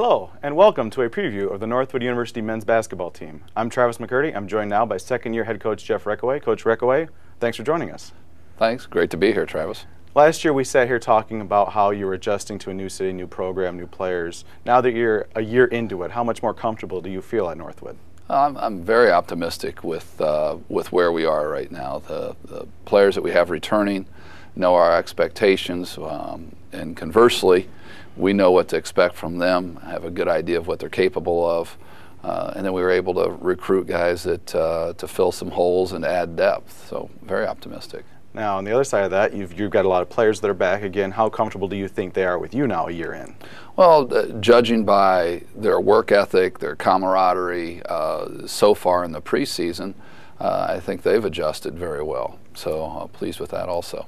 Hello, and welcome to a preview of the Northwood University men's basketball team. I'm Travis McCurdy. I'm joined now by second-year head coach Jeff Reckaway. Coach Reckaway, thanks for joining us. Thanks. Great to be here, Travis. Last year we sat here talking about how you were adjusting to a new city, new program, new players. Now that you're a year into it, how much more comfortable do you feel at Northwood? I'm very optimistic with where we are right now. The players that we have returning know our expectations, and conversely, we know what to expect from them, have a good idea of what they're capable of, and then we were able to recruit guys that to fill some holes and add depth. So very optimistic. Now, on the other side of that, you've got a lot of players that are back again. How comfortable do you think they are with you now a year in? Well, judging by their work ethic, their camaraderie so far in the preseason, I think they've adjusted very well. So pleased with that also.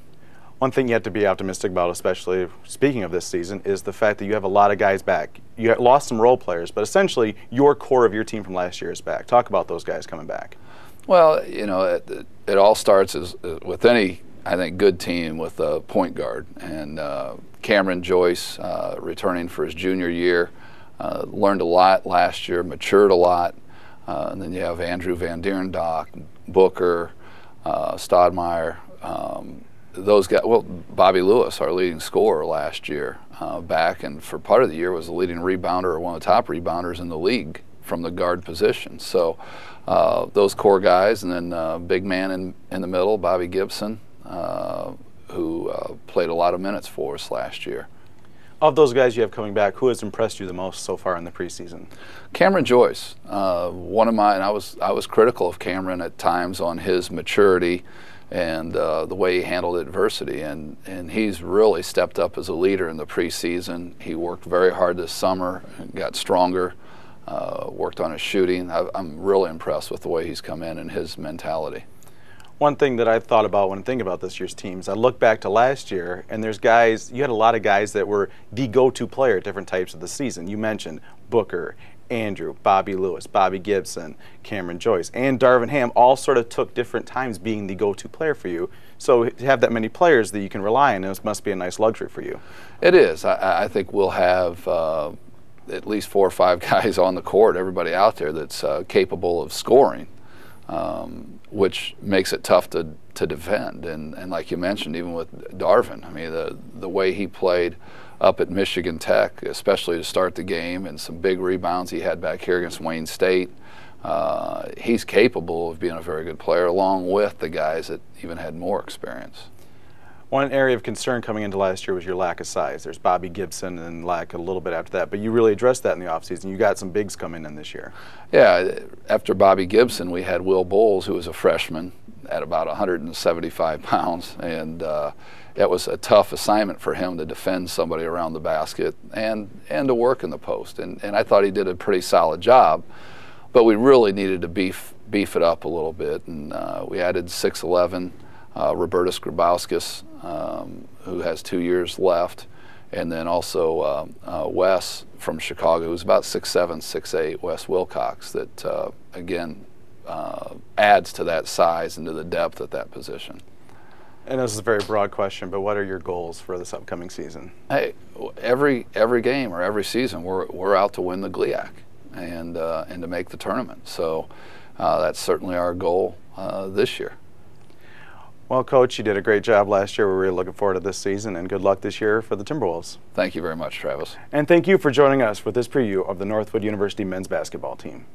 One thing you have to be optimistic about, especially speaking of this season, is the fact that you have a lot of guys back. You lost some role players, but essentially your core of your team from last year is back. Talk about those guys coming back. Well, you know, it all starts with any, I think, good team with a point guard. And Cameron Joyce, returning for his junior year, learned a lot last year, matured a lot. And then you have Andrew Van Dierendock, Booker, Stodmeyer. Those guys, well, Bobby Lewis, our leading scorer last year, back, and for part of the year was the leading rebounder or one of the top rebounders in the league from the guard position. So those core guys, and then big man in the middle, Bobby Gibson, who played a lot of minutes for us last year. Of those guys you have coming back, who has impressed you the most so far in the preseason? Cameron Joyce, one of mine. I was critical of Cameron at times on his maturity and the way he handled adversity, and he's really stepped up as a leader in the preseason. He worked very hard this summer, got stronger, worked on his shooting. I'm really impressed with the way he's come in and his mentality. One thing that I've thought about when thinking about this year's teams, I look back to last year, and there's guys, you had a lot of guys that were the go-to player at different types of the season. You mentioned Booker, Andrew, Bobby Lewis, Bobby Gibson, Cameron Joyce, and Darvin Ham all sort of took different times being the go-to player for you. So to have that many players that you can rely on, it must be a nice luxury for you. It is. I think we'll have at least 4 or 5 guys on the court, everybody out there that's capable of scoring, which makes it tough to defend. And like you mentioned, even with Darvin, I mean, the way he played up at Michigan Tech, especially to start the game, and some big rebounds he had back here against Wayne State. He's capable of being a very good player, along with the guys that even had more experience. One area of concern coming into last year was your lack of size. There's Bobby Gibson and lack a little bit after that, but you really addressed that in the offseason. You got some bigs coming in this year. Yeah, after Bobby Gibson, we had Will Bowles, who was a freshman at about 175 pounds, and it was a tough assignment for him to defend somebody around the basket and to work in the post. And I thought he did a pretty solid job, but we really needed to beef it up a little bit. And we added 6'11", Robertus Grabowskis, who has 2 years left, and then also Wes from Chicago, who's about 6'7", 6'8", Wes Wilcox, that again adds to that size and to the depth at that position. And this is a very broad question, but what are your goals for this upcoming season? Hey, every game or every season, we're out to win the GLIAC and to make the tournament. So that's certainly our goal this year. Well, Coach, you did a great job last year. We're really looking forward to this season, and good luck this year for the Timberwolves. Thank you very much, Travis. And thank you for joining us for this preview of the Northwood University men's basketball team.